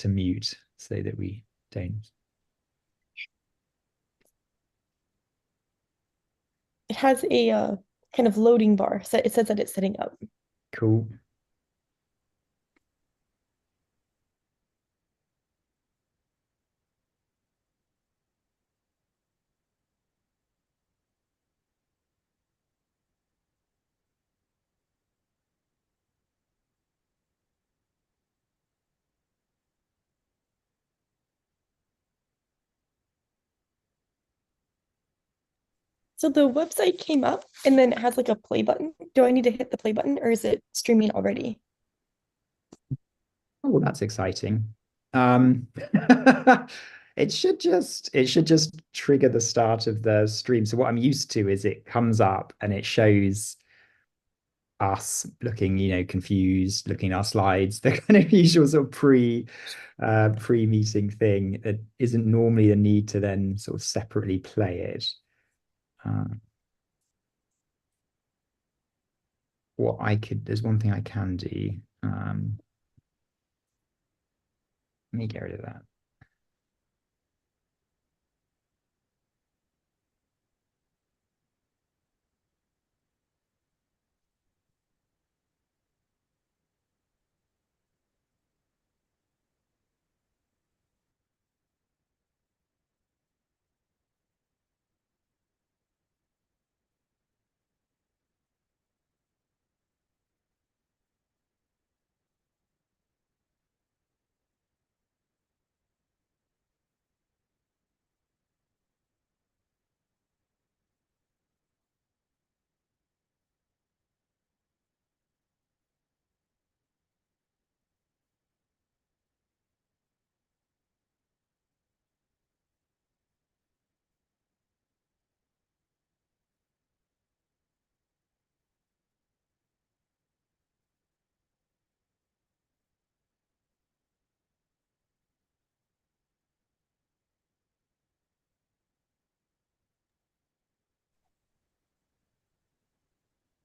to mute so that we don't. It has a kind of loading bar. So it says that it's setting up. Cool. So the website came up and then it has like a play button. Do I need to hit the play button or is it streaming already? Oh, that's exciting. It should just trigger the start of the stream. So what I'm used to is it comes up and it shows us looking, confused, looking at our slides, the kind of usual sort of pre-meeting thing that isn't normally the need to then sort of separately play it. There's one thing I can do. Let me get rid of that.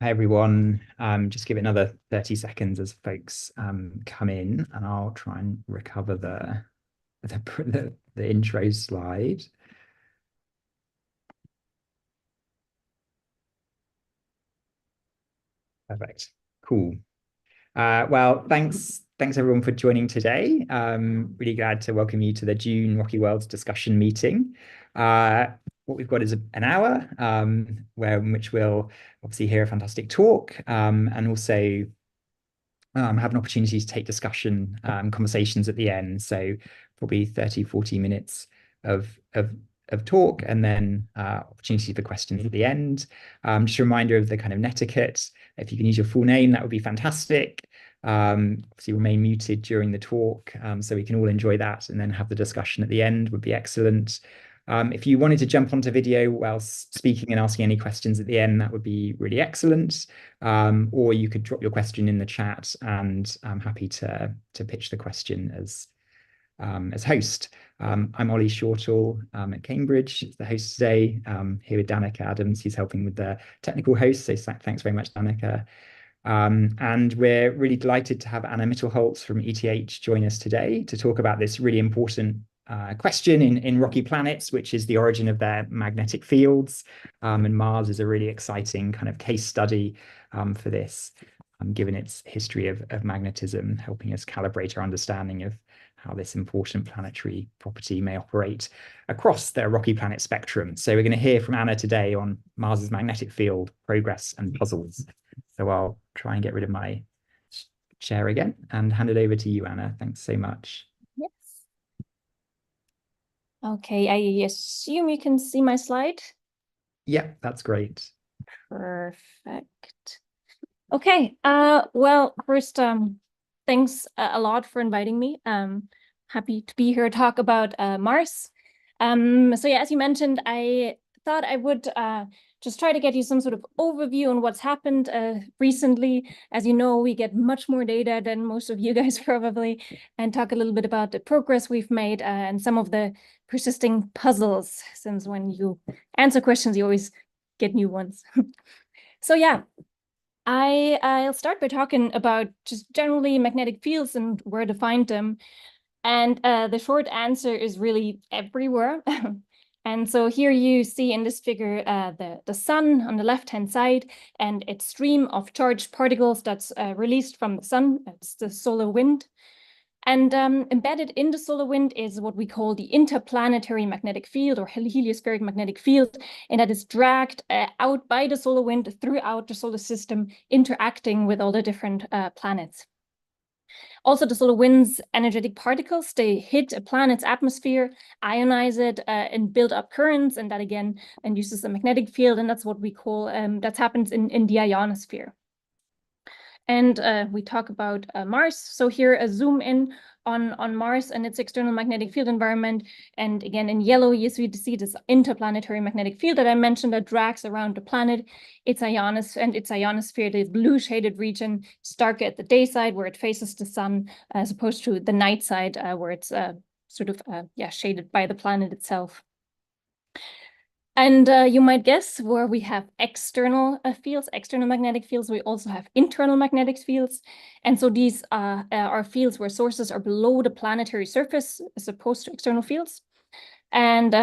Hi everyone. Just give it another 30 seconds as folks come in, and I'll try and recover the intro slide. Perfect. Cool. Well, thanks everyone for joining today. Really glad to welcome you to the June Rocky Worlds discussion meeting. What we've got is an hour in which we'll obviously hear a fantastic talk and also have an opportunity to take discussion conversations at the end. So probably 30, 40 minutes of talk and then opportunity for questions at the end. Just a reminder of the kind of netiquette. If you can use your full name, that would be fantastic. Obviously remain muted during the talk so we can all enjoy that, and then have the discussion at the end would be excellent. If you wanted to jump onto video whilst speaking and asking any questions at the end, that would be really excellent. Or you could drop your question in the chat, and I'm happy to pitch the question as host. I'm Ollie Shortall at Cambridge, the host today, here with Danica Adams, who's helping with the technical host. So thanks very much, Danica. And we're really delighted to have Anna Mittelholz from ETH join us today to talk about this really important question in rocky planets, which is the origin of their magnetic fields. And Mars is a really exciting kind of case study for this, given its history of magnetism, helping us calibrate our understanding of how this important planetary property may operate across their rocky planet spectrum. So we're going to hear from Anna today on Mars's magnetic field, progress, and puzzles. So I'll try and get rid of my share again and hand it over to you, Anna. Thanks so much. Yes. Okay, I assume you can see my slide. Yeah, that's great. Perfect. Okay, well, first, thanks a lot for inviting me. Happy to be here to talk about Mars. So yeah, as you mentioned, I thought I would just try to get you some sort of overview on what's happened recently. As you know, we get much more data than most of you guys probably, and talk a little bit about the progress we've made and some of the persisting puzzles, since when you answer questions, you always get new ones. So yeah, I'll start by talking about just generally magnetic fields and where to find them. And the short answer is really everywhere. And so here you see in this figure the sun on the left-hand side and its stream of charged particles that's released from the sun. It's the solar wind. And embedded in the solar wind is what we call the interplanetary magnetic field or heliospheric magnetic field. And that is dragged out by the solar wind throughout the solar system, interacting with all the different planets. Also, the solar wind's energetic particles, they hit a planet's atmosphere, ionize it, and build up currents, and that again induces a magnetic field, and that's what we call, that happens in the ionosphere. And we talk about Mars. So here a zoom in on Mars and its external magnetic field environment. And again, in yellow, you see this interplanetary magnetic field that I mentioned that drags around the planet. Its ionosphere, the blue shaded region, is darker at the day side where it faces the sun, as opposed to the night side where it's shaded by the planet itself. And you might guess where we have external fields, external magnetic fields, we also have internal magnetic fields. And so these are fields where sources are below the planetary surface as opposed to external fields. And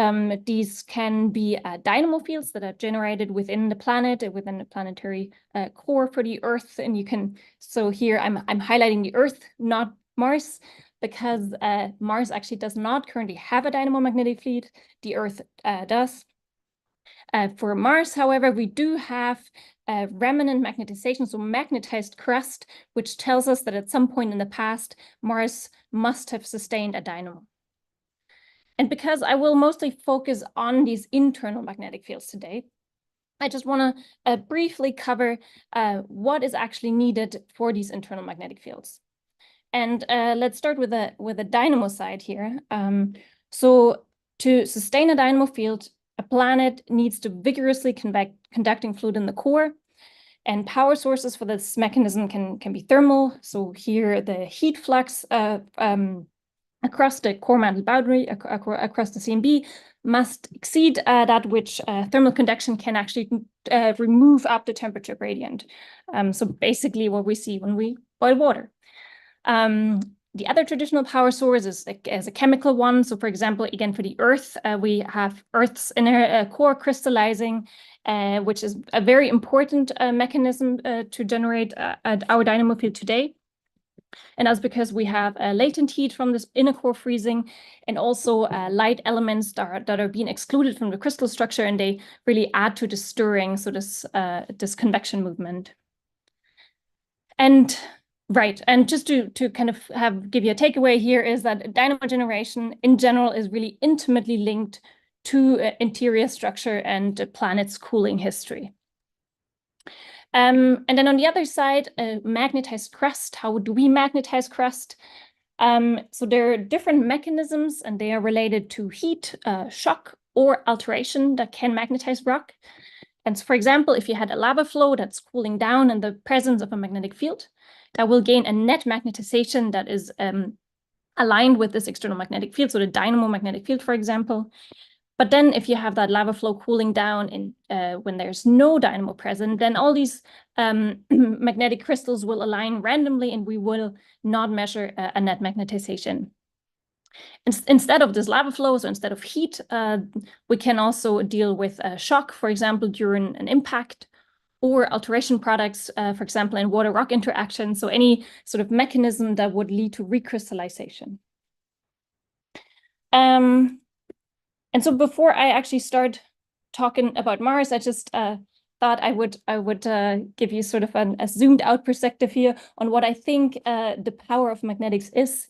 these can be dynamo fields that are generated within the planet, within the planetary core for the Earth. And you can, so here I'm highlighting the Earth, not Mars, because Mars actually does not currently have a dynamo magnetic field. The Earth does. For Mars, however, we do have remnant magnetization, so magnetized crust, which tells us that at some point in the past, Mars must have sustained a dynamo. And because I will mostly focus on these internal magnetic fields today, I just want to briefly cover what is actually needed for these internal magnetic fields. And let's start with the dynamo side here. So to sustain a dynamo field, a planet needs to vigorously conducting fluid in the core, and power sources for this mechanism can be thermal. So here the heat flux across the core mantle boundary, across the CMB, must exceed that which thermal conduction can actually remove up the temperature gradient. So basically what we see when we boil water. The other traditional power source is as a chemical one. So for example, again, for the Earth, we have Earth's inner core crystallizing, which is a very important mechanism to generate our dynamo field today. And that's because we have latent heat from this inner core freezing and also light elements that are being excluded from the crystal structure, and they really add to the stirring, so this convection movement. And right, and just to kind of give you a takeaway here is that dynamo generation in general is really intimately linked to interior structure and the planet's cooling history. And then on the other side, magnetized crust. How do we magnetize crust? So there are different mechanisms, and they are related to heat, shock, or alteration that can magnetize rock. And so, for example, if you had a lava flow that's cooling down in the presence of a magnetic field, that will gain a net magnetization that is aligned with this external magnetic field, so the dynamo magnetic field, for example. But then if you have that lava flow cooling down when there's no dynamo present, then all these magnetic crystals will align randomly, and we will not measure a net magnetization. Instead of this lava flow, so instead of heat, we can also deal with shock, for example, during an impact, or alteration products, for example, in water-rock interaction. So any sort of mechanism that would lead to recrystallization. And so before I actually start talking about Mars, I just thought I would give you sort of a zoomed out perspective here on what I think the power of magnetics is.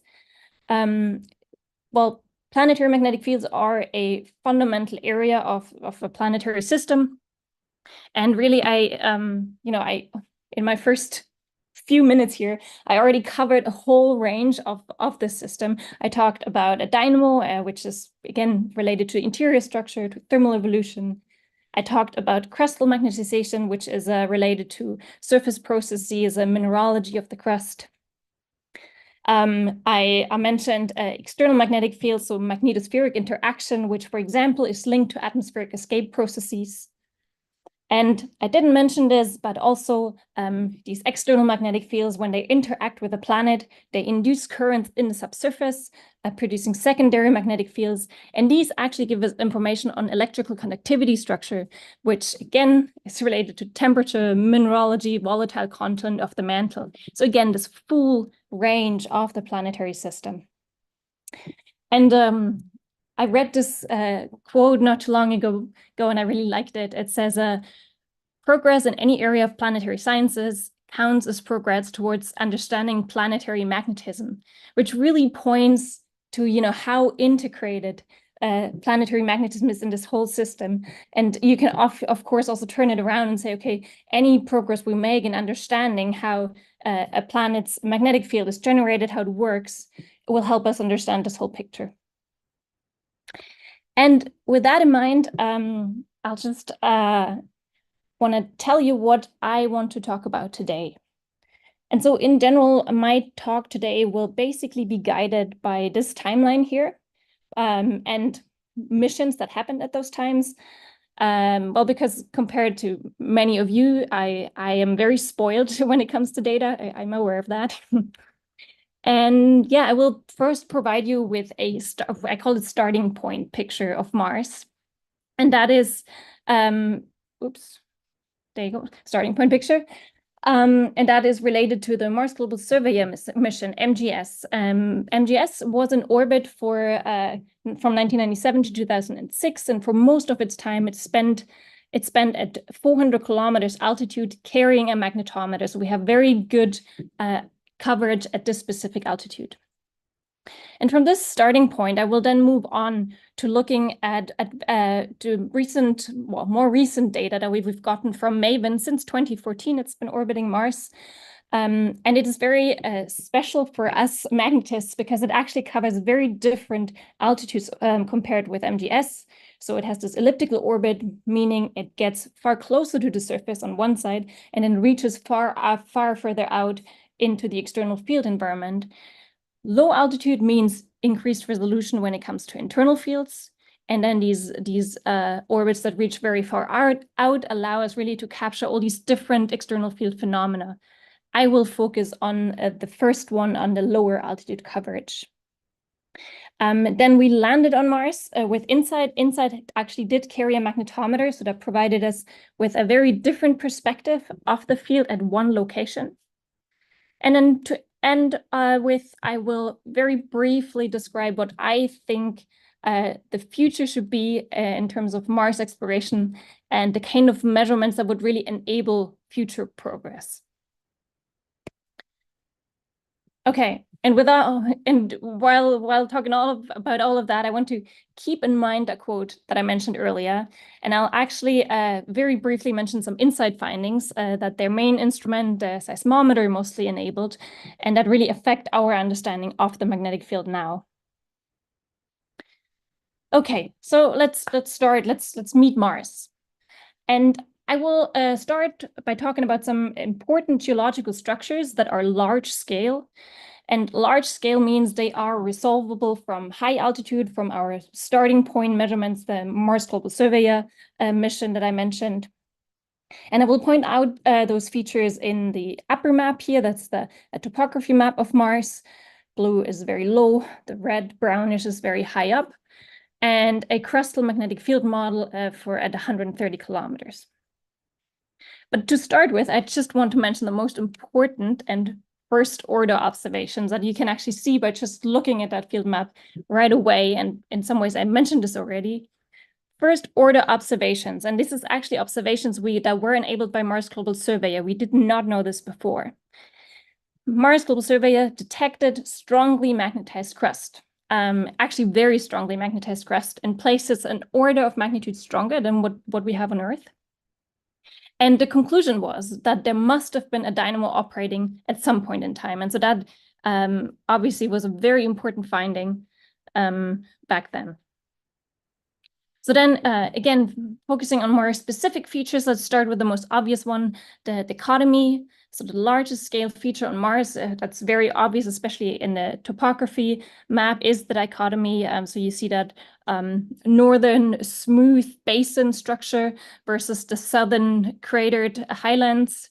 Well, planetary magnetic fields are a fundamental area of a planetary system. And really, in my first few minutes here, I already covered a whole range of this system. I talked about a dynamo, which is, again, related to interior structure, to thermal evolution. I talked about crustal magnetization, which is related to surface processes and mineralogy of the crust. I mentioned external magnetic fields, so magnetospheric interaction, which, for example, is linked to atmospheric escape processes. And I didn't mention this, but also these external magnetic fields, when they interact with a planet, they induce currents in the subsurface, producing secondary magnetic fields. And these actually give us information on electrical conductivity structure, which again is related to temperature, mineralogy, volatile content of the mantle. So again, this full range of the planetary system. And I read this quote not too long ago, and I really liked it. It says, progress in any area of planetary sciences counts as progress towards understanding planetary magnetism, which really points to, how integrated planetary magnetism is in this whole system. And you can, of course, also turn it around and say, okay, any progress we make in understanding how a planet's magnetic field is generated, how it works, will help us understand this whole picture. And with that in mind, I'll just want to tell you what I want to talk about today. And so in general, my talk today will basically be guided by this timeline here and missions that happened at those times. Well, because compared to many of you, I am very spoiled when it comes to data. I'm aware of that. And yeah, I will first provide you with I call it starting point picture of Mars. And that is, oops, there you go, starting point picture. And that is related to the Mars Global Surveyor mission, MGS. MGS was in orbit for from 1997 to 2006, and for most of its time, it spent at 400 kilometers altitude carrying a magnetometer. So we have very good coverage at this specific altitude. And from this starting point, I will then move on to looking at more recent data that we've gotten from MAVEN since 2014. It's been orbiting Mars. And it is very special for us magnetists because it actually covers very different altitudes compared with MGS. So it has this elliptical orbit, meaning it gets far closer to the surface on one side and then reaches far further out into the external field environment. Low altitude means increased resolution when it comes to internal fields. And then these orbits that reach very far out allow us really to capture all these different external field phenomena. I will focus on the first one, on the lower altitude coverage. Then we landed on Mars with InSight. InSight actually did carry a magnetometer, so that provided us with a very different perspective of the field at one location. And then to end with, I will very briefly describe what I think the future should be in terms of Mars exploration and the kind of measurements that would really enable future progress. Okay, and while talking about all of that, I want to keep in mind a quote that I mentioned earlier, and I'll actually very briefly mention some InSight findings that their main instrument, the seismometer, mostly enabled, and that really affect our understanding of the magnetic field now. Okay, so let's start. Let's meet Mars, and I will start by talking about some important geological structures that are large scale. And large scale means they are resolvable from high altitude, from our starting point measurements, the Mars Global Surveyor mission that I mentioned. And I will point out those features in the upper map here. That's the topography map of Mars. Blue is very low. The red brownish is very high up. And a crustal magnetic field model for at 130 kilometers. But to start with, I just want to mention the most important and first order observations that you can actually see by just looking at that field map right away. And in some ways, I mentioned this already. First order observations, and this is actually observations that were enabled by Mars Global Surveyor. We did not know this before. Mars Global Surveyor detected strongly magnetized crust. Actually very strongly magnetized crust in places an order of magnitude stronger than what we have on Earth. And the conclusion was that there must have been a dynamo operating at some point in time. And so that obviously was a very important finding back then. So then, again, focusing on more specific features, let's start with the most obvious one, the dichotomy. So the largest scale feature on Mars, that's very obvious, especially in the topography map, is the dichotomy. So you see that northern smooth basin structure versus the southern cratered highlands.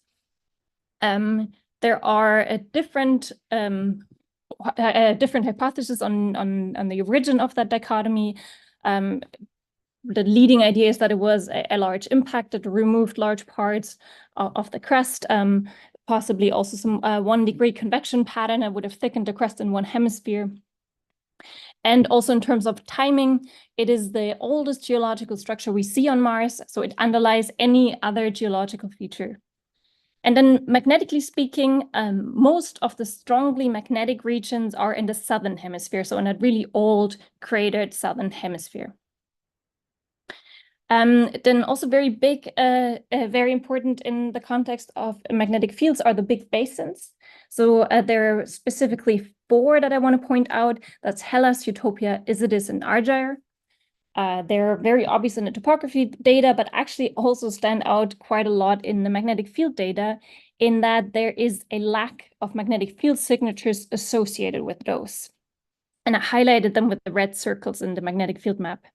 There are different hypotheses on the origin of that dichotomy. The leading idea is that it was a large impact that removed large parts of the crust, possibly also some 1 degree convection pattern that would have thickened the crust in one hemisphere. And also in terms of timing, it is the oldest geological structure we see on Mars, so it underlies any other geological feature. And then magnetically speaking, most of the strongly magnetic regions are in the southern hemisphere, so in that really old cratered southern hemisphere. Then also very big, very important in the context of magnetic fields are the big basins. So there are specifically 4 that I want to point out. That's Hellas, Utopia, Isidis, and Argyre. They're very obvious in the topography data, but actually also stand out quite a lot in the magnetic field data, in that there is a lack of magnetic field signatures associated with those. And I highlighted them with the red circles in the magnetic field map.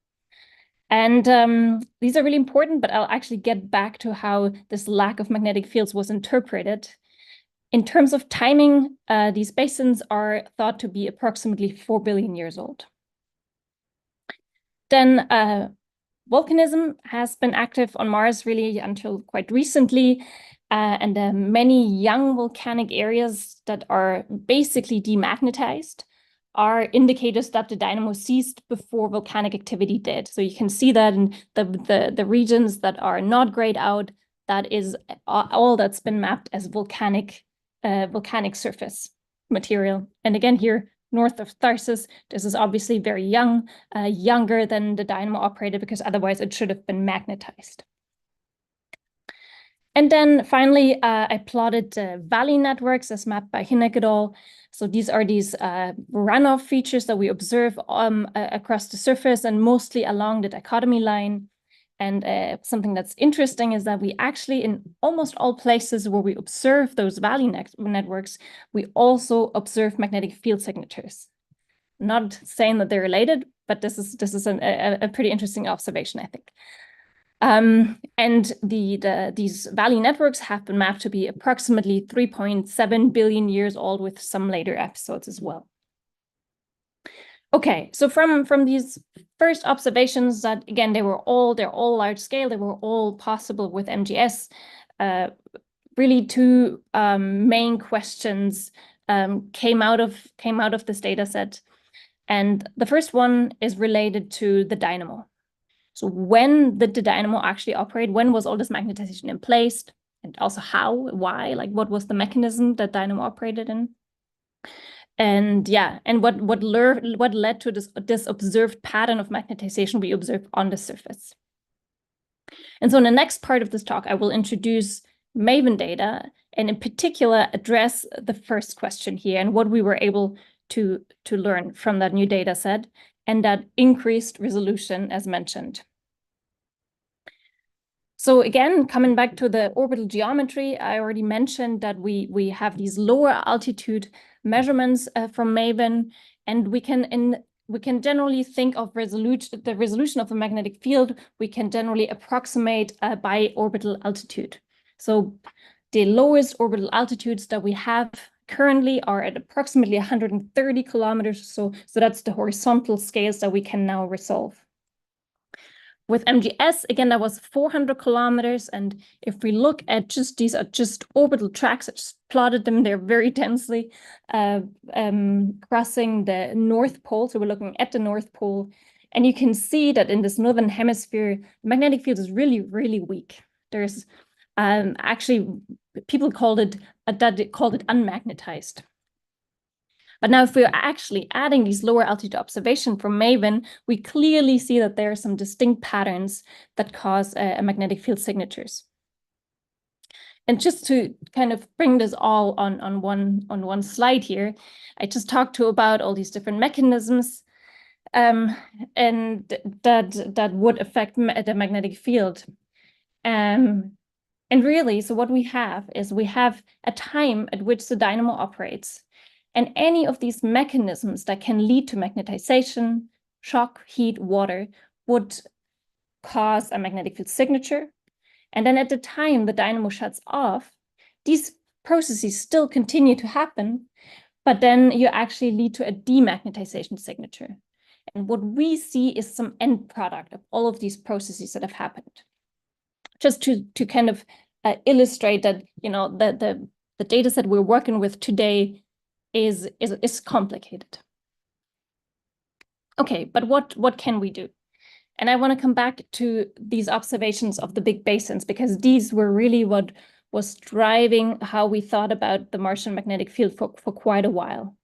And these are really important, but I'll actually get back to how this lack of magnetic fields was interpreted. In terms of timing, these basins are thought to be approximately 4 billion years old. Then volcanism has been active on Mars really until quite recently, and many young volcanic areas that are basically demagnetized are indicators that the dynamo ceased before volcanic activity did. So you can see that in the regions that are not grayed out, that is all that's been mapped as volcanic surface material. And again, here north of Tharsis, this is obviously very young, younger than the dynamo operated, because otherwise it should have been magnetized. And then finally, I plotted valley networks as mapped by Hinek et al. So these are these runoff features that we observe across the surface and mostly along the dichotomy line. And something that's interesting is that we actually, in almost all places where we observe those valley networks, we also observe magnetic field signatures. Not saying that they're related, but this is a pretty interesting observation, I think. And these valley networks have been mapped to be approximately 3.7 billion years old, with some later episodes as well. Okay, so from these first observations that, again, they're all large scale, they were all possible with MGS, really 2 main questions came out of this data set. And the first one is related to the dynamo. So when did the dynamo actually operate? When was all this magnetization in place? And also how, why, like what was the mechanism that dynamo operated in? And yeah, and what led to this observed pattern of magnetization we observed on the surface. And so in the next part of this talk, I will introduce MAVEN data, and in particular address the first question here and what we were able to learn from that new data set and that increased resolution as mentioned. So again, coming back to the orbital geometry, I already mentioned that we have these lower altitude measurements from MAVEN, and we can generally think of the resolution of a magnetic field. We can generally approximate by orbital altitude. So the lowest orbital altitudes that we have currently are at approximately 130 kilometers. So that's the horizontal scales that we can now resolve. With MGS, again, that was 400 kilometers. And if we look at these are just orbital tracks, I just plotted them there very densely, crossing the North Pole. So we're looking at the North Pole. And you can see that in this northern hemisphere, the magnetic field is really, really weak. There's actually, people called it unmagnetized. But now if we're actually adding these lower altitude observations from MAVEN, we clearly see that there are some distinct patterns that cause magnetic field signatures. And just to kind of bring this all on one slide here, I just talked about all these different mechanisms and that would affect the magnetic field. And really, so what we have is we have a time at which the dynamo operates. And any of these mechanisms that can lead to magnetization, shock, heat, water would cause a magnetic field signature. And then at the time the dynamo shuts off, these processes still continue to happen, but then you actually lead to a demagnetization signature. And what we see is some end product of all of these processes that have happened. Just to kind of illustrate that, you know, the data set we're working with today is complicated. Okay, but what can we do? And I want to come back to these observations of the big basins, because these were really what was driving how we thought about the Martian magnetic field for quite a while.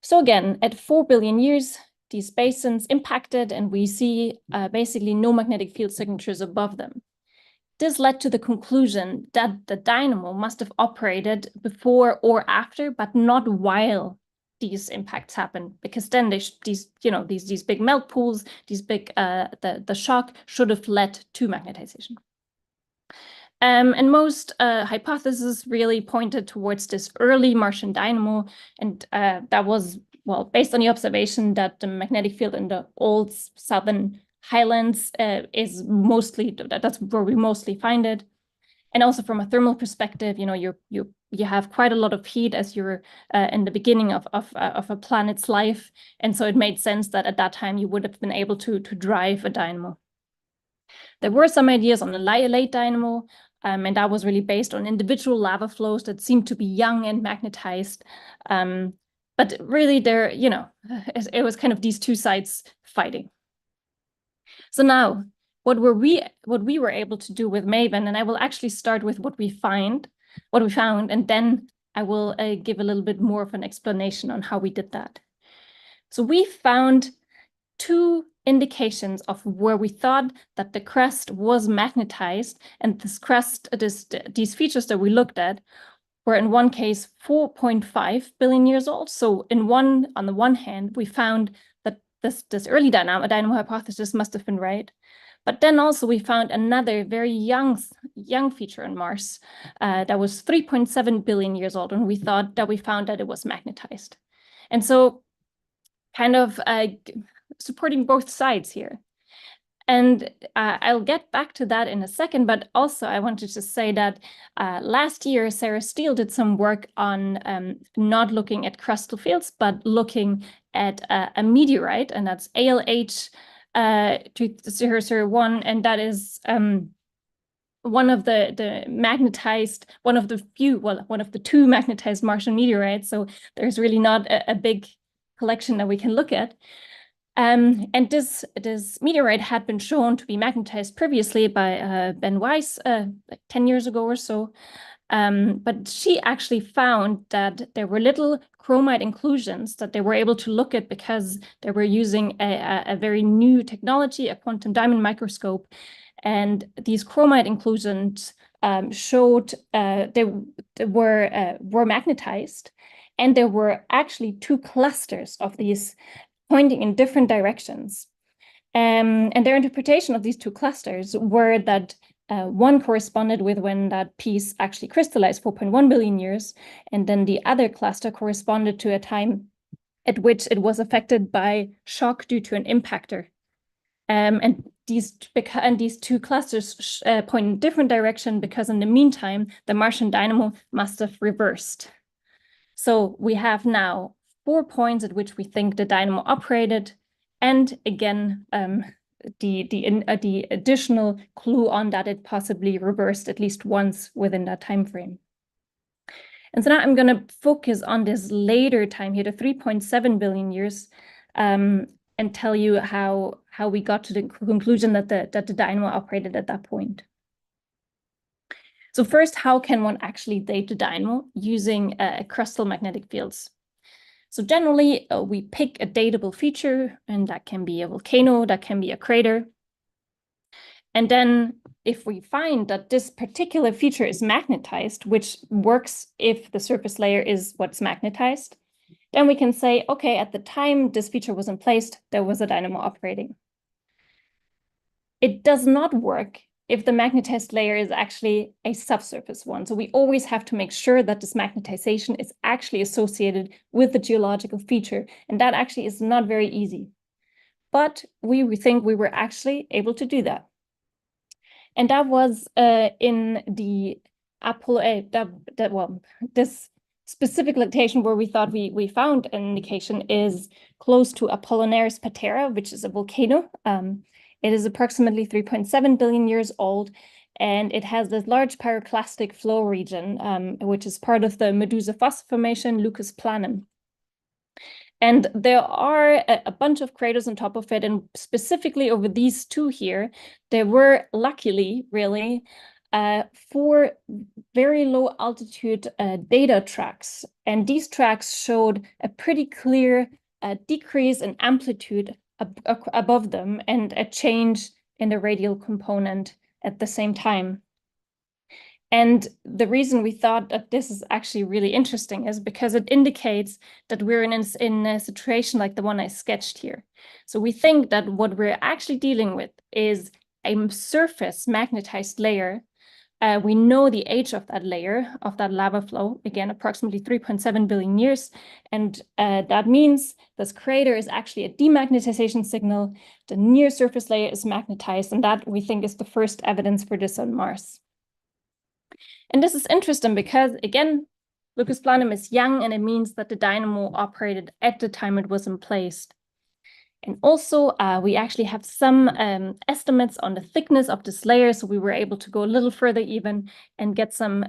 So again, at 4 billion years, these basins impacted, and we see basically no magnetic field signatures above them. This led to the conclusion that the dynamo must have operated before or after, but not while these impacts happen, because then these big melt pools, these big the shock should have led to magnetization. And most hypotheses really pointed towards this early Martian dynamo, and that was, well, based on the observation that the magnetic field in the old southern highlands is mostly, that's where we mostly find it. And also from a thermal perspective, you know, you have quite a lot of heat as you're in the beginning of a planet's life, and so it made sense that at that time you would have been able to drive a dynamo. There were some ideas on the late dynamo, and that was really based on individual lava flows that seemed to be young and magnetized. But really, there, you know, it was kind of these two sides fighting. So now, what we were able to do with MAVEN, and I will actually start with what we found, and then I will give a little bit more of an explanation on how we did that. So we found two indications of where we thought that the crust was magnetized, and this crust, these features that we looked at, were in one case 4.5 billion years old. So on the one hand, we found that this early dynamo hypothesis must have been right. But then also we found another very young feature on Mars that was 3.7 billion years old, and we found that it was magnetized. And so kind of supporting both sides here. And I'll get back to that in a second, but also I wanted to say that last year, Sarah Steele did some work on not looking at crustal fields, but looking at a meteorite, and that's ALH 2001, and that is one of the two magnetized Martian meteorites. So there's really not a big collection that we can look at. And this meteorite had been shown to be magnetized previously by Ben Weiss like 10 years ago or so. But she actually found that there were little chromite inclusions that they were able to look at because they were using a very new technology, a quantum diamond microscope. And these chromite inclusions showed they were magnetized. And there were actually two clusters of these pointing in different directions. And their interpretation of these two clusters were that one corresponded with when that piece actually crystallized 4.1 billion years, and then the other cluster corresponded to a time at which it was affected by shock due to an impactor. And these two clusters point in different direction because in the meantime, the Martian dynamo must have reversed. So we have now 4 points at which we think the dynamo operated, and again, the additional clue on that it possibly reversed at least once within that time frame. And so now I'm going to focus on this later time here, the 3.7 billion years, and tell you how we got to the conclusion that the dynamo operated at that point. So first, how can one actually date the dynamo using crustal magnetic fields? So generally, we pick a datable feature, and that can be a volcano, that can be a crater. And then if we find that this particular feature is magnetized, which works if the surface layer is what's magnetized, then we can say, okay, at the time this feature was in place, there was a dynamo operating. It does not work if the magnetized layer is actually a subsurface one. So we always have to make sure that this magnetization is actually associated with the geological feature. And that actually is not very easy. But we think we were actually able to do that. And that was in the Apollo, this specific location where we thought we found an indication is close to Apollinaris Patera, which is a volcano. It is approximately 3.7 billion years old, and it has this large pyroclastic flow region, which is part of the Medusa fossa formation, Lucus Planum. And there are a bunch of craters on top of it, and specifically over these two here, there were luckily really 4 very low altitude data tracks. And these tracks showed a pretty clear decrease in amplitude above them and a change in the radial component at the same time. And the reason we thought that this is actually really interesting is because it indicates that we're in a situation like the one I sketched here. So we think that what we're actually dealing with is a surface magnetized layer. We know the age of that layer, of that lava flow, again, approximately 3.7 billion years. And that means this crater is actually a demagnetization signal. The near surface layer is magnetized, and that we think is the first evidence for this on Mars. And this is interesting because, again, Lucus Planum is young, and it means that the dynamo operated at the time it was in place. And also, we actually have some estimates on the thickness of this layer, so we were able to go a little further even and get some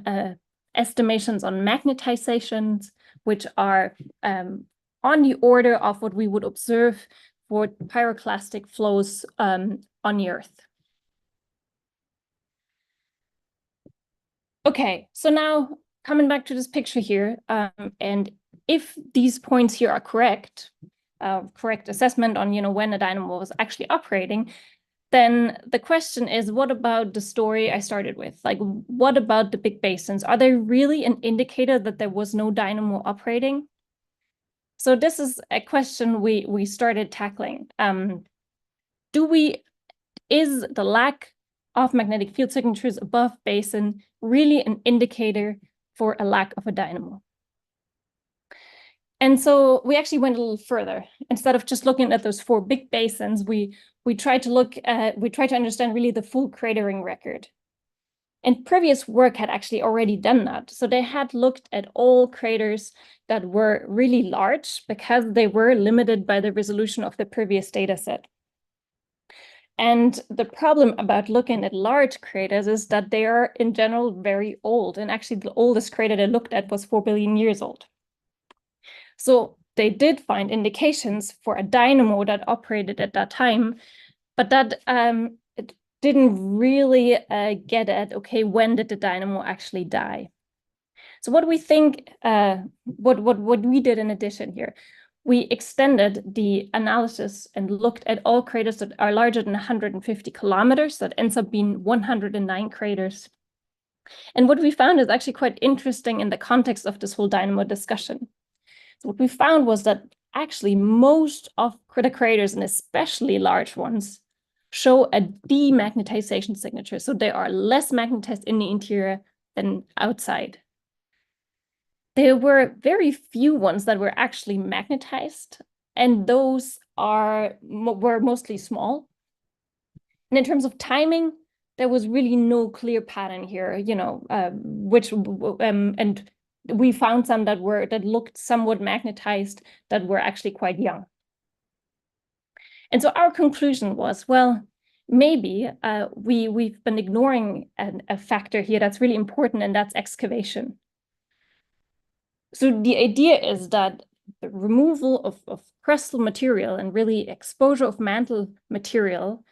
estimations on magnetizations, which are on the order of what we would observe for pyroclastic flows on the Earth. Okay, so now coming back to this picture here, and if these points here are correct assessment on, when a dynamo was actually operating, then the question is, what about the story I started with? Like, what about the big basins? Are they really an indicator that there was no dynamo operating? So this is a question we started tackling. Is the lack of magnetic field signatures above basin really an indicator for a lack of a dynamo? And so we actually went a little further. Instead of just looking at those 4 big basins, we tried to understand really the full cratering record. And previous work had actually already done that. So they had looked at all craters that were really large because they were limited by the resolution of the previous data set. And the problem about looking at large craters is that they are in general very old. And actually the oldest crater they looked at was 4 billion years old. So they did find indications for a dynamo that operated at that time, but that it didn't really get at, okay, when did the dynamo actually die? So what we think, what we did in addition here, we extended the analysis and looked at all craters that are larger than 150 kilometers. That ends up being 109 craters. And what we found is actually quite interesting in the context of this whole dynamo discussion. So what we found was that actually most of the craters, and especially large ones, show a demagnetization signature. So they are less magnetized in the interior than outside. There were very few ones that were actually magnetized, and those were mostly small. And in terms of timing, there was really no clear pattern here, and we found some that looked somewhat magnetized that were actually quite young. And so our conclusion was, well, maybe we've been ignoring a factor here that's really important, and that's excavation. So the idea is that the removal of crustal material and really exposure of mantle material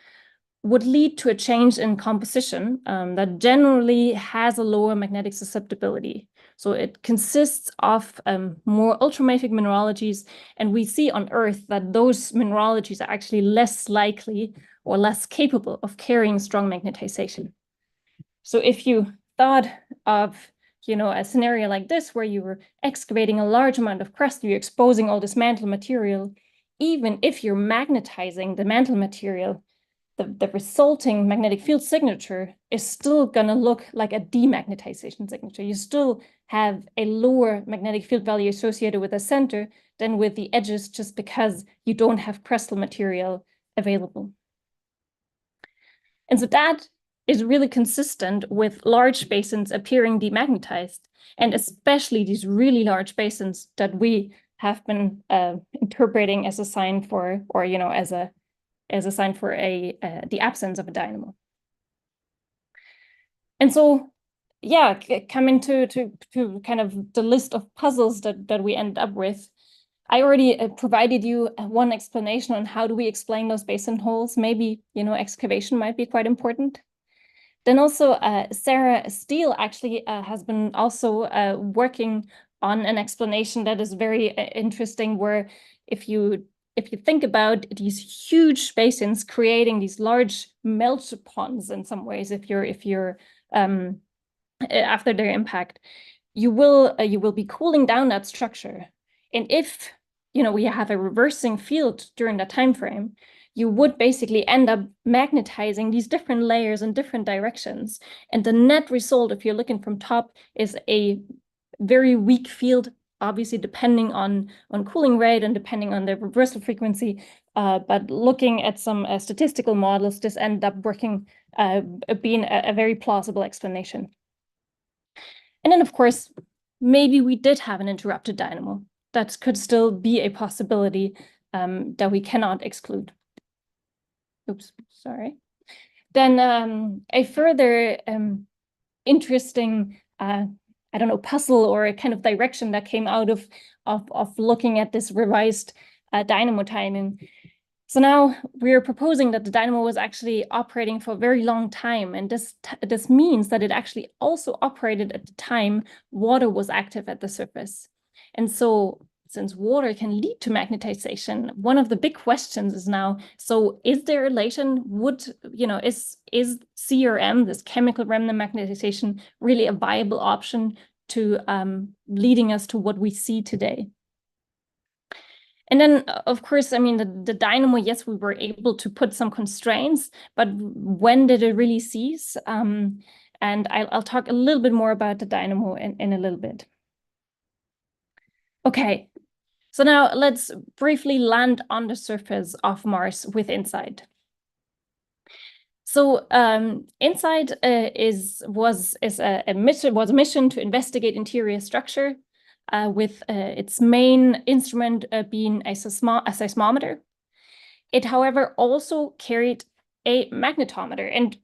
would lead to a change in composition that generally has a lower magnetic susceptibility. So it consists of more ultramafic mineralogies, and we see on Earth that those mineralogies are actually less likely or less capable of carrying strong magnetization. So if you thought of a scenario like this, where you were excavating a large amount of crust, you're exposing all this mantle material, even if you're magnetizing the mantle material, the resulting magnetic field signature is still going to look like a demagnetization signature. You still have a lower magnetic field value associated with the center than with the edges, just because you don't have crystal material available. And so that is really consistent with large basins appearing demagnetized, and especially these really large basins that we have been interpreting as a sign for, or as a sign for the absence of a dynamo. And so, yeah, coming to kind of the list of puzzles that we end up with, I already provided you one explanation on how do we explain those basin holes. Maybe, excavation might be quite important. Then also, Sarah Steele actually has been also working on an explanation that is very interesting, where if you think about these huge basins creating these large melt ponds in some ways, if you're after their impact, you will be cooling down that structure. And if we have a reversing field during that time frame, you would basically end up magnetizing these different layers in different directions. And the net result, if you're looking from top, is a very weak field, obviously depending on cooling rate and depending on the reversal frequency. But looking at some statistical models, this ended up working, being a very plausible explanation. And then, of course, maybe we did have an interrupted dynamo. That could still be a possibility that we cannot exclude. Oops, sorry. Then a further interesting, puzzle or a kind of direction that came out of looking at this revised dynamo timing. So now we're proposing that the dynamo was actually operating for a very long time, and this means that it actually also operated at the time water was active at the surface. And so, since water can lead to magnetization, one of the big questions is now, so is there a relation? Is CRM, this chemical remnant magnetization, really a viable option to leading us to what we see today? And then, of course, the dynamo, yes, we were able to put some constraints, but when did it really cease? And I'll talk a little bit more about the dynamo in a little bit. Okay, so now let's briefly land on the surface of Mars with InSight. So InSight was a mission to investigate interior structure, with its main instrument being a seismometer. It, however, also carried a magnetometer, and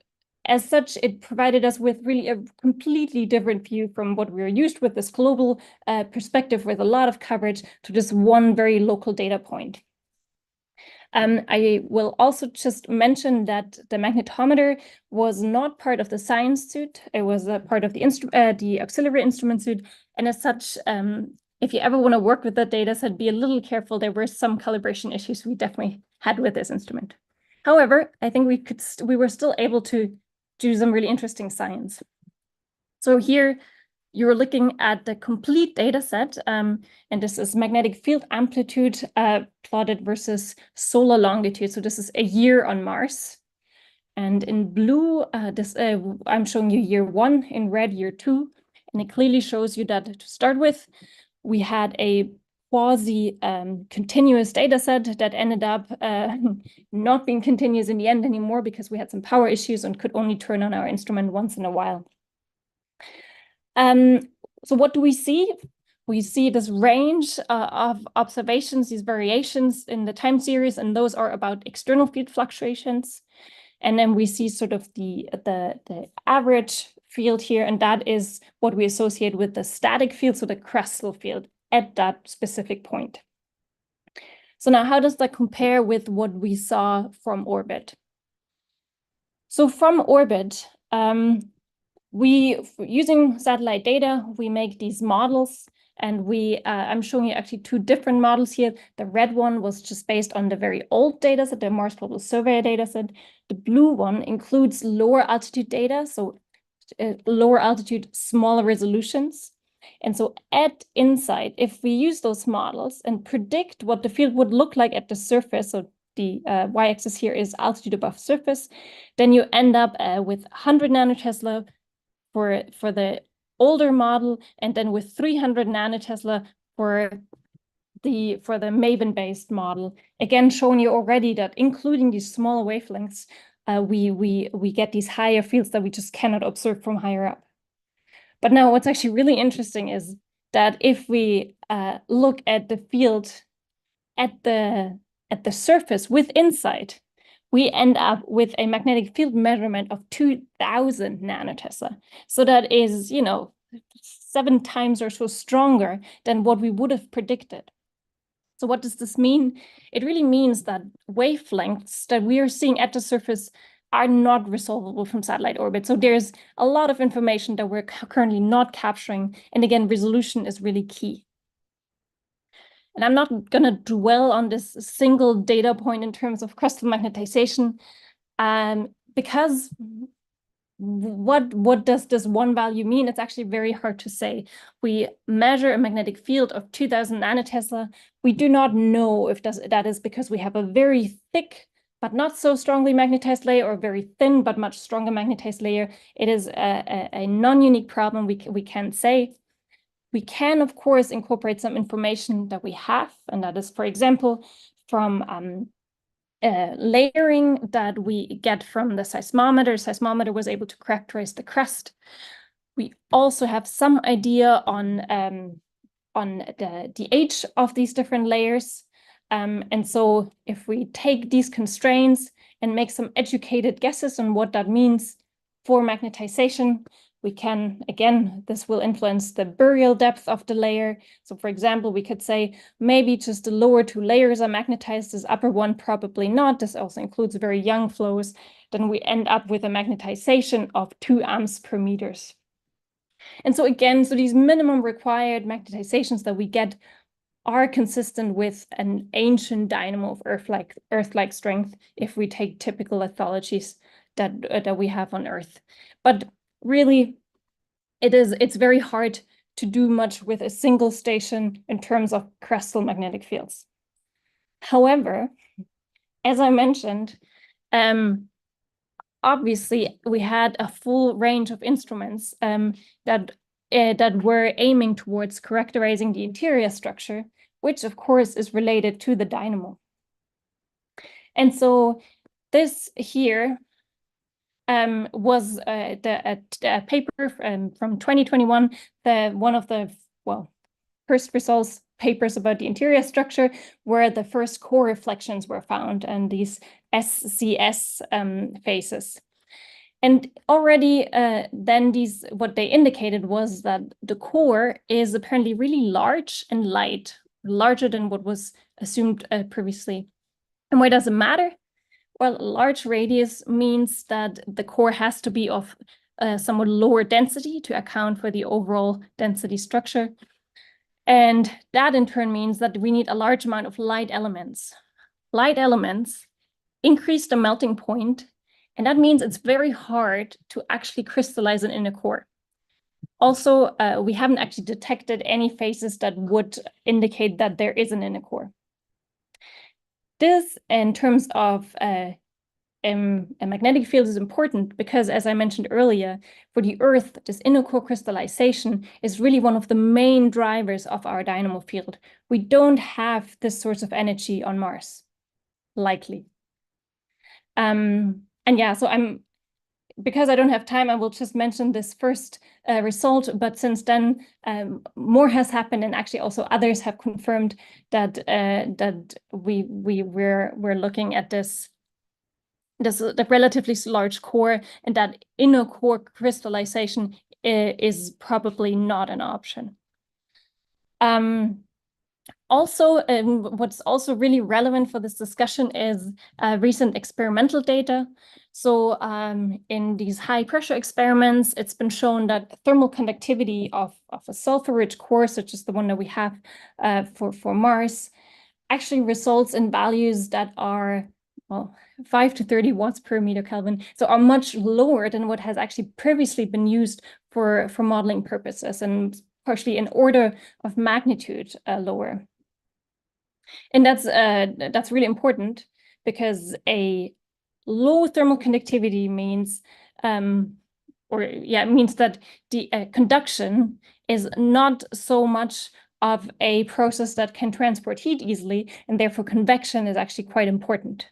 as such, it provided us with really a completely different view from what we were used with, this global perspective with a lot of coverage to just one very local data point. I will also just mention that the magnetometer was not part of the science suit. It was a part of the auxiliary instrument suit. And as such, if you ever want to work with that data set, be a little careful. There were some calibration issues we definitely had with this instrument. However, I think we were still able to do some really interesting science. So here, you're looking at the complete data set, and this is magnetic field amplitude plotted versus solar longitude. So this is a year on Mars. And in blue, I'm showing you year 1, in red, year 2. And it clearly shows you that to start with, we had a quasi-continuous data set that ended up not being continuous in the end anymore because we had some power issues and could only turn on our instrument once in a while. So what do we see? We see this range of observations, these variations in the time series, and those are about external field fluctuations. And then we see sort of the average field here, and that is what we associate with the static field, so the crustal field at that specific point. So now how does that compare with what we saw from orbit? So from orbit, using satellite data, we make these models, and I'm showing you actually 2 different models here. The red one was just based on the very old data set, the Mars Global Survey data set. The blue one includes lower altitude data, so lower altitude, smaller resolutions. And so at InSight, if we use those models and predict what the field would look like at the surface, so the y-axis here is altitude above surface, then you end up with 100 nanotesla for the older model, and then with 300 nanotesla for the MAVEN-based model. Again, showing you already that including these smaller wavelengths, we get these higher fields that we just cannot observe from higher up. But now what's actually really interesting is that if we look at the field at the surface with InSight, we end up with a magnetic field measurement of 2000 nanotesla. So that is, 7 times or so stronger than what we would have predicted. So what does this mean? It really means that wavelengths that we are seeing at the surface are not resolvable from satellite orbit. So there's a lot of information that we're currently not capturing. And again, resolution is really key. And I'm not going to dwell on this single data point in terms of crustal magnetization, because what does this one value mean? It's actually very hard to say. We measure a magnetic field of 2000 nanotesla. We do not know if that is because we have a very thick but not so strongly magnetized layer, or very thin but much stronger magnetized layer. It is a non-unique problem. We can't say. We can, of course, incorporate some information that we have, and that is, for example, from layering that we get from the seismometer. Seismometer was able to characterize the crust. We also have some idea on the age of these different layers. And so if we take these constraints and make some educated guesses on what that means for magnetization, we can, again, this will influence the burial depth of the layer. So for example, we could say maybe just the lower 2 layers are magnetized, this upper one probably not. This also includes very young flows. Then we end up with a magnetization of 2 amps per meters. And so again, so these minimum required magnetizations that we get are consistent with an ancient dynamo of Earth-like strength if we take typical lithologies that we have on Earth. But really, it's very hard to do much with a single station in terms of crustal magnetic fields. However, as I mentioned, obviously we had a full range of instruments that were aiming towards characterizing the interior structure, which of course is related to the dynamo. And so this here was a paper from 2021, one of the first results papers about the interior structure, where the first core reflections were found and these SCS phases. And already then what they indicated was that the core is apparently really large and light, larger than what was assumed previously. And why does it matter? Well, a large radius means that the core has to be of somewhat lower density to account for the overall density structure. And that in turn means that we need a large amount of light elements. Light elements increase the melting point, and that means it's very hard to actually crystallize an inner core. Also, we haven't actually detected any phases that would indicate that there is an inner core. This, in terms of a magnetic field, is important because, as I mentioned earlier, for the Earth, this inner core crystallization is really one of the main drivers of our dynamo field. We don't have this source of energy on Mars, likely. And yeah, so because I don't have time, I will just mention this first result. But since then, more has happened, and actually also others have confirmed that we're looking at the relatively large core, and that inner core crystallization is probably not an option. Also, what's also really relevant for this discussion is recent experimental data. So in these high pressure experiments, it's been shown that thermal conductivity of a sulfur-rich core, such as the one that we have for Mars, actually results in values that are, well, 5 to 30 watts per meter Kelvin, so are much lower than what has actually previously been used for modeling purposes, and partially an order of magnitude lower. And that's really important because a low thermal conductivity means means that the conduction is not so much of a process that can transport heat easily, and therefore convection is actually quite important.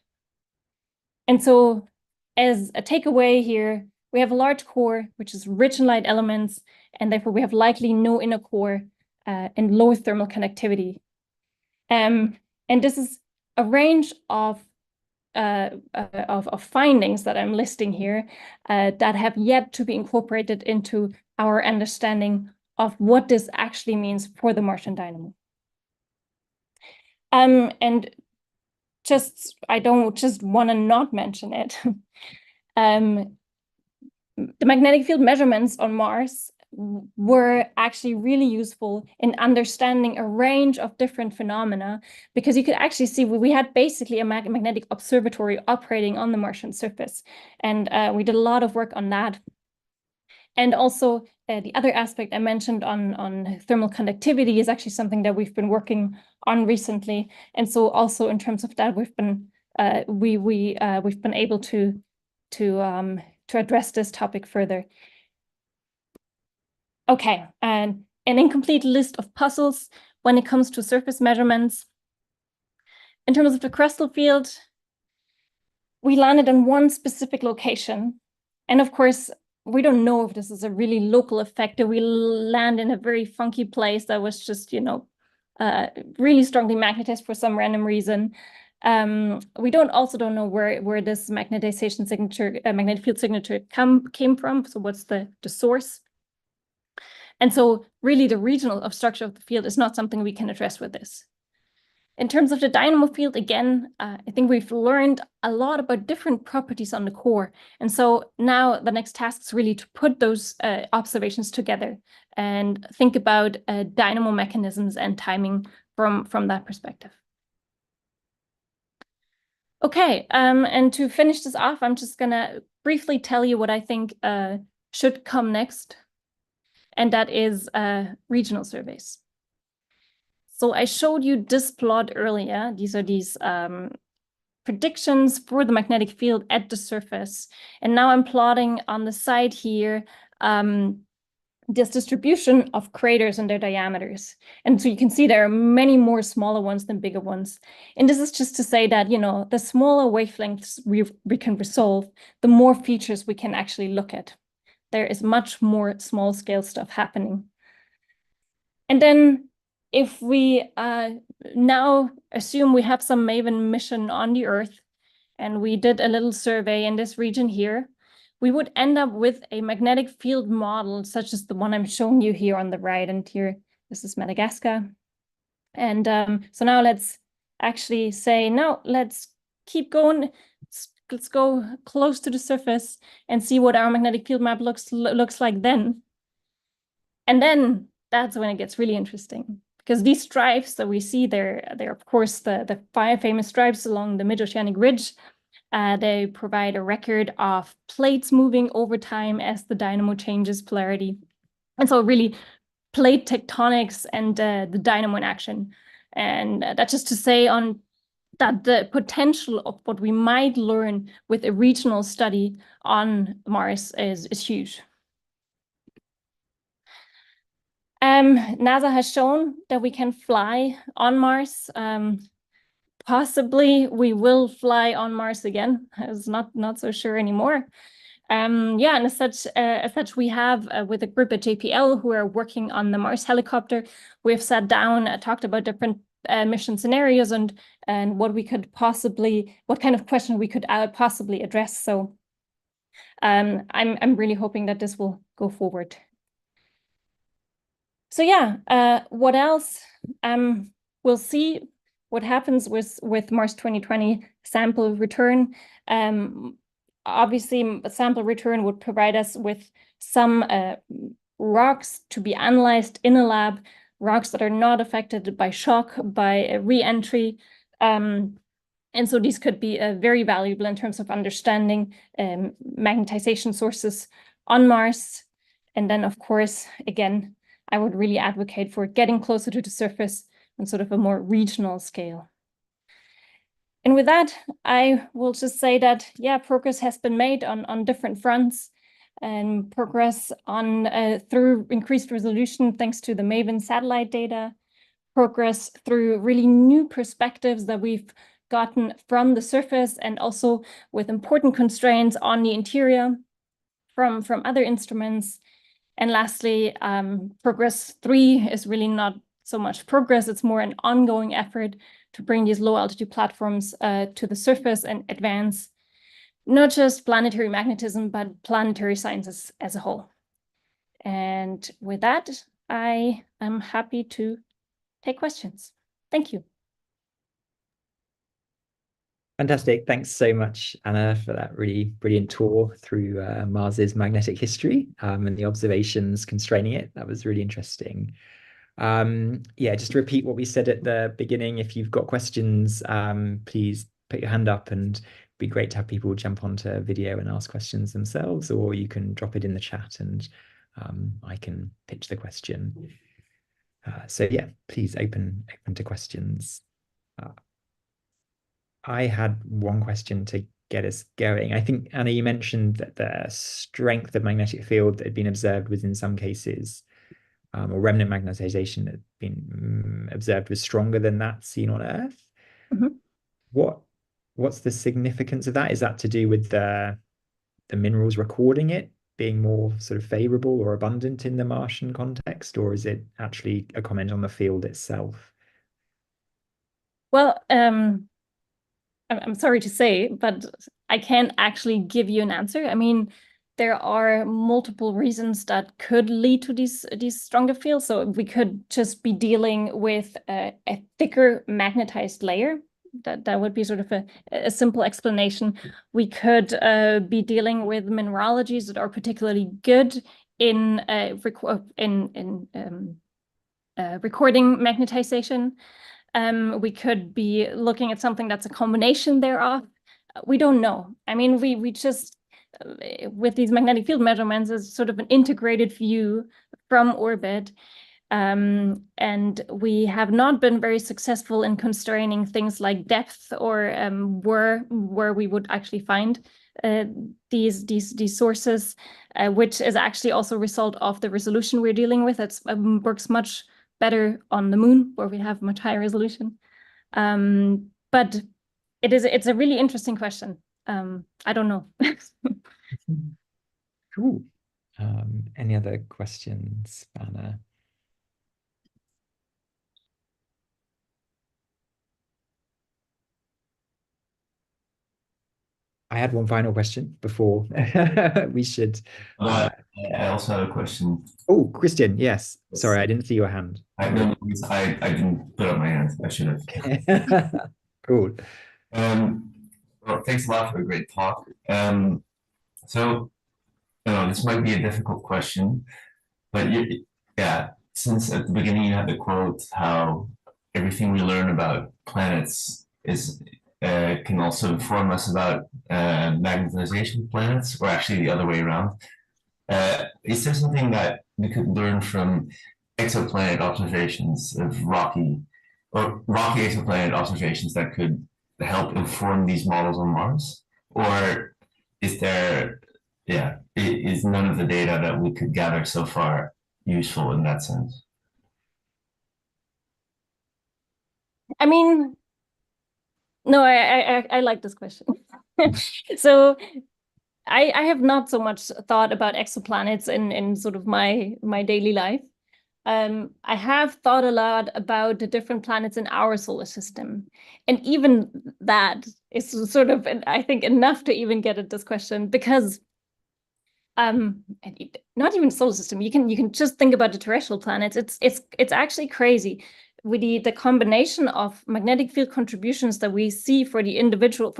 And so as a takeaway here, we have a large core, which is rich in light elements, and therefore we have likely no inner core and low thermal conductivity. And this is a range of findings that I'm listing here that have yet to be incorporated into our understanding of what this actually means for the Martian dynamo. And I don't just want to not mention it. The magnetic field measurements on Mars were actually really useful in understanding a range of different phenomena, because you could actually see we had basically a magnetic observatory operating on the Martian surface. And we did a lot of work on that. And also the other aspect I mentioned on thermal conductivity is actually something that we've been working on recently. And so also in terms of that, we've been able to address this topic further. Okay, and an incomplete list of puzzles when it comes to surface measurements. In terms of the crustal field, we landed in one specific location. And of course, we don't know if this is a really local effect, or we land in a very funky place that was just, really strongly magnetized for some random reason. We also don't know where this magnetization signature, magnetic field signature came from. So what's the source? And so really the regional structure of the field is not something we can address with this. In terms of the dynamo field, again, I think we've learned a lot about different properties on the core. And so now the next task is really to put those observations together and think about dynamo mechanisms and timing from that perspective. Okay, and to finish this off, I'm just gonna briefly tell you what I think should come next, and that is regional surveys. So I showed you this plot earlier. These are predictions for the magnetic field at the surface. And now I'm plotting on the side here this distribution of craters and their diameters. And so you can see there are many more smaller ones than bigger ones. And this is just to say that, the smaller wavelengths we can resolve, the more features we can actually look at. There is much more small scale stuff happening. And then if we now assume we have some MAVEN mission on the Earth, and we did a little survey in this region here, we would end up with a magnetic field model, such as the one I'm showing you here on the right. And here, this is Madagascar. And so now let's actually say, no, let's keep going. Let's go close to the surface and see what our magnetic field map looks like then. And then that's when it gets really interesting, because these stripes that we see, they're of course the 5 famous stripes along the mid-oceanic ridge. They provide a record of plates moving over time as the dynamo changes polarity. And so really plate tectonics and the dynamo in action. And that's just to say on that the potential of what we might learn with a regional study on Mars is huge. NASA has shown that we can fly on Mars. Possibly we will fly on Mars again. It's not so sure anymore. And as such, we have with a group at JPL who are working on the Mars helicopter, we've sat down, talked about different mission scenarios and what kind of question we could possibly address. So I'm really hoping that this will go forward. So what else? We'll see what happens with Mars 2020 sample return. Obviously, a sample return would provide us with some rocks to be analyzed in a lab, rocks that are not affected by shock, by re-entry. And so these could be very valuable in terms of understanding magnetization sources on Mars. And then, of course, again, I would really advocate for getting closer to the surface on sort of a more regional scale. And with that, I will just say that, yeah, progress has been made on different fronts, and progress on through increased resolution thanks to the MAVEN satellite data, progress through really new perspectives that we've gotten from the surface, and also with important constraints on the interior from other instruments. And lastly, progress 3 is really not so much progress, it's more an ongoing effort to bring these low altitude platforms to the surface and advance not just planetary magnetism, but planetary sciences as a whole. And with that, I am happy to take questions. Thank you. Fantastic. Thanks so much, Anna, for that really brilliant tour through Mars's magnetic history and the observations constraining it. That was really interesting. Yeah, just to repeat what we said at the beginning, if you've got questions, please put your hand up, and it'd be great to have people jump onto video and ask questions themselves, or you can drop it in the chat and I can pitch the question. So yeah, please open to questions. I had one question to get us going. I think, Anna, you mentioned that the strength of magnetic field that had been observed was in some cases, or remnant magnetization that had been observed was stronger than that seen on Earth. Mm-hmm. What's the significance of that? Is that to do with the minerals recording it being more sort of favorable or abundant in the Martian context, or is it actually a comment on the field itself? Well, I'm sorry to say, but I can't actually give you an answer. I mean, there are multiple reasons that could lead to these stronger fields. So we could just be dealing with a thicker magnetized layer. That would be sort of a simple explanation. We could be dealing with mineralogies that are particularly good in recording magnetization. We could be looking at something that's a combination thereof. We don't know. I mean, we just, with these magnetic field measurements, is sort of an integrated view from orbit. And we have not been very successful in constraining things like depth or where we would actually find these sources, which is actually also a result of the resolution we're dealing with. It works much better on the moon, where we have much higher resolution. But it's a really interesting question. I don't know. Cool. Any other questions, Anna? I had one final question before we should. I also have a question. Oh, Christian, yes. Sorry, I didn't see your hand. I didn't put up my hand. I should have. Cool. Well, thanks a lot for a great talk. So, this might be a difficult question, but yeah, since at the beginning you had the quote how everything we learn about planets can also inform us about magnetization of planets, or actually the other way around. Is there something that we could learn from exoplanet observations of rocky exoplanet observations that could help inform these models on Mars? Or is none of the data that we could gather so far useful in that sense? I mean, no, I like this question. So I have not so much thought about exoplanets in sort of my daily life. I have thought a lot about the different planets in our solar system. And even that is sort of, I think, enough to even get at this question, because not even solar system, you can just think about the terrestrial planets. It's actually crazy. With the combination of magnetic field contributions that we see for each individual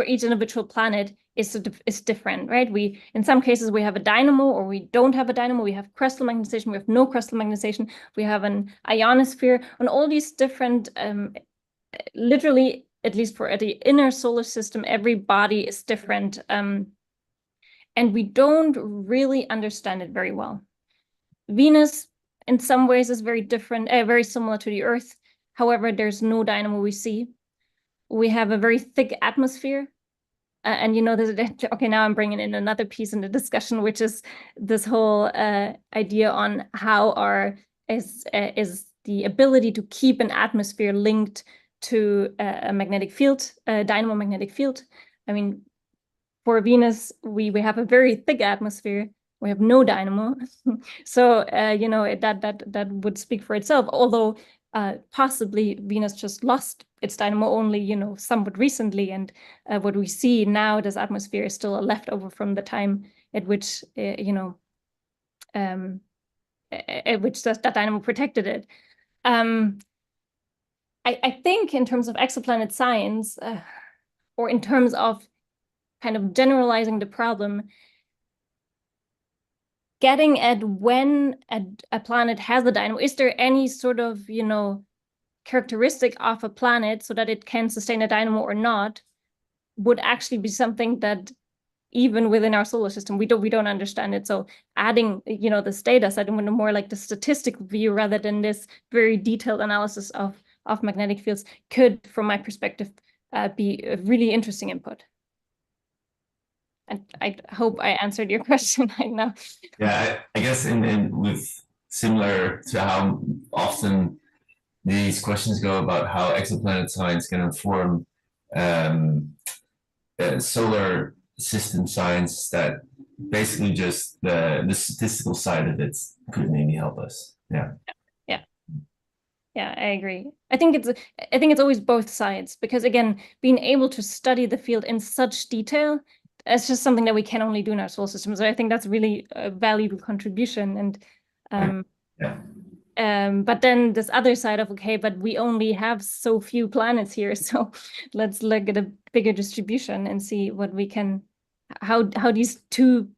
planet is different, right? In some cases we have a dynamo, or we don't have a dynamo. We have crustal magnetization, we have no crustal magnetization, we have an ionosphere, and all these different, literally, at least for the inner solar system, every body is different, and we don't really understand it very well. Venus, in some ways, is very different, very similar to the Earth. However, there's no dynamo we see. we have a very thick atmosphere. And you know, okay, now I'm bringing in another piece in the discussion, which is this whole idea on how is the ability to keep an atmosphere linked to a magnetic field, a dynamo magnetic field. I mean, for Venus, we have a very thick atmosphere. We have no dynamo, so you know, that would speak for itself. Although possibly Venus just lost its dynamo only, you know, somewhat recently, and what we see now, this atmosphere is still a leftover from the time at which you know, at which that dynamo protected it. I think in terms of exoplanet science, or in terms of kind of generalizing the problem, getting at when a planet has a dynamo, is there any sort of, you know, characteristic of a planet so that it can sustain a dynamo or not, would actually be something that even within our solar system, we don't understand it. So adding, you know, this data set in more like the statistical view rather than this very detailed analysis of magnetic fields could, from my perspective, be a really interesting input. And I hope I answered your question right now. Yeah, I guess in with similar to how often these questions go about how exoplanet science can inform solar system science, that basically just the statistical side of it could maybe help us. Yeah. Yeah, I agree. I think it's always both sides, because again, being able to study the field in such detail, it's just something that we can only do in our solar system. So I think that's really a valuable contribution. And but then this other side of, okay, but we only have so few planets here, so let's look at a bigger distribution and see what we can, how these two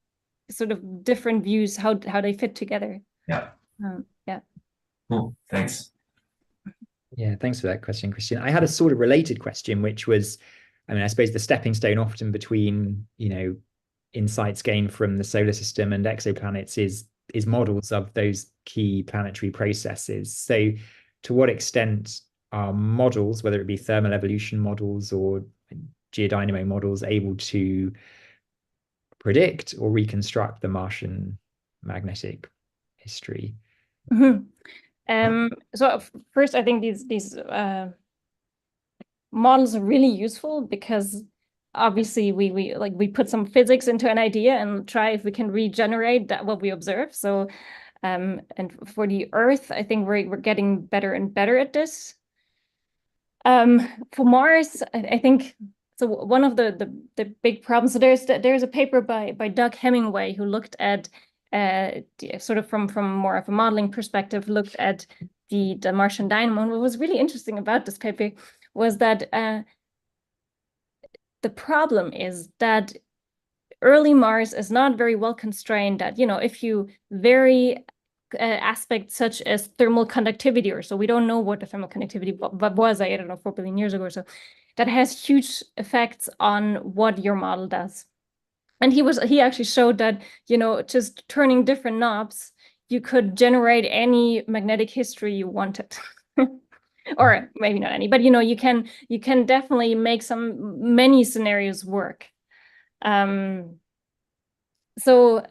sort of different views, how they fit together. Yeah. Yeah. Cool. Thanks. Yeah, thanks for that question, Christian. I had a sort of related question, which was, I mean, I suppose the stepping stone often between, you know, insights gained from the solar system and exoplanets is models of those key planetary processes. So to what extent are models, whether it be thermal evolution models or geodynamo models, able to predict or reconstruct the Martian magnetic history? Mm-hmm. So first, I think these models are really useful because obviously we put some physics into an idea and try if we can regenerate that what we observe. So and for the Earth, I think we're getting better and better at this. For Mars, I think so. One of the big problems. So there's a paper by Doug Hemingway who looked at sort of from more of a modeling perspective, looked at the Martian dynamo. And what was really interesting about this paper was that the problem is that early Mars is not very well constrained, that, you know, if you vary aspects such as thermal conductivity, or so we don't know what the thermal conductivity was, I don't know, 4 billion years ago or so, that has huge effects on what your model does. And he actually showed that, you know, just turning different knobs, you could generate any magnetic history you wanted. Or maybe not any, but you know, you can definitely make many scenarios work. So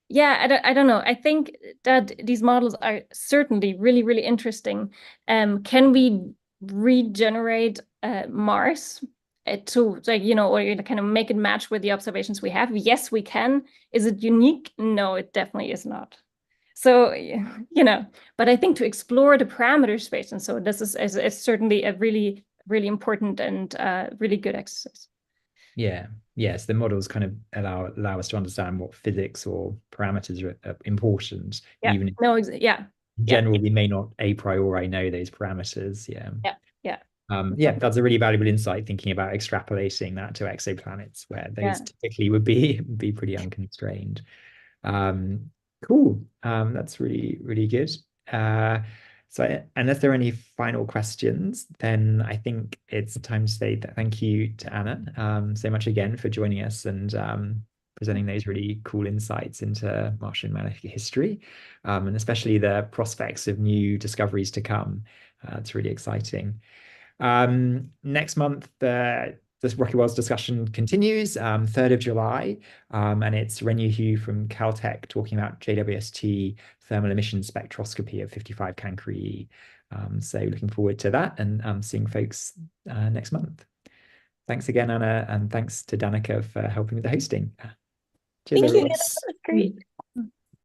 yeah, I don't know. I think that these models are certainly really, really interesting. Can we regenerate Mars to, like, you know, or kind of make it match with the observations we have? Yes, we can. Is it unique? No, it definitely is not. So, you know, but I think to explore the parameter space, and so this is certainly a really, really important and really good exercise. Yeah. Yes, the models kind of allow us to understand what physics or parameters are important. Yeah. Even if in general, we may not a priori know those parameters. Yeah. That's a really valuable insight, thinking about extrapolating that to exoplanets, where those typically would be pretty unconstrained. Cool. That's really, really good. So unless there are any final questions, then I think it's time to say that thank you to Anna so much again for joining us and presenting those really cool insights into Martian magnetic history, and especially the prospects of new discoveries to come. It's really exciting. Next month, this Rocky Worlds discussion continues, 3rd of July, and it's Renyu Hu from Caltech talking about JWST thermal emission spectroscopy of 55 Cancri. So looking forward to that and seeing folks next month. Thanks again, Anna, and thanks to Danica for helping with the hosting. Cheers, Thank you, everyone. Anna. That was great.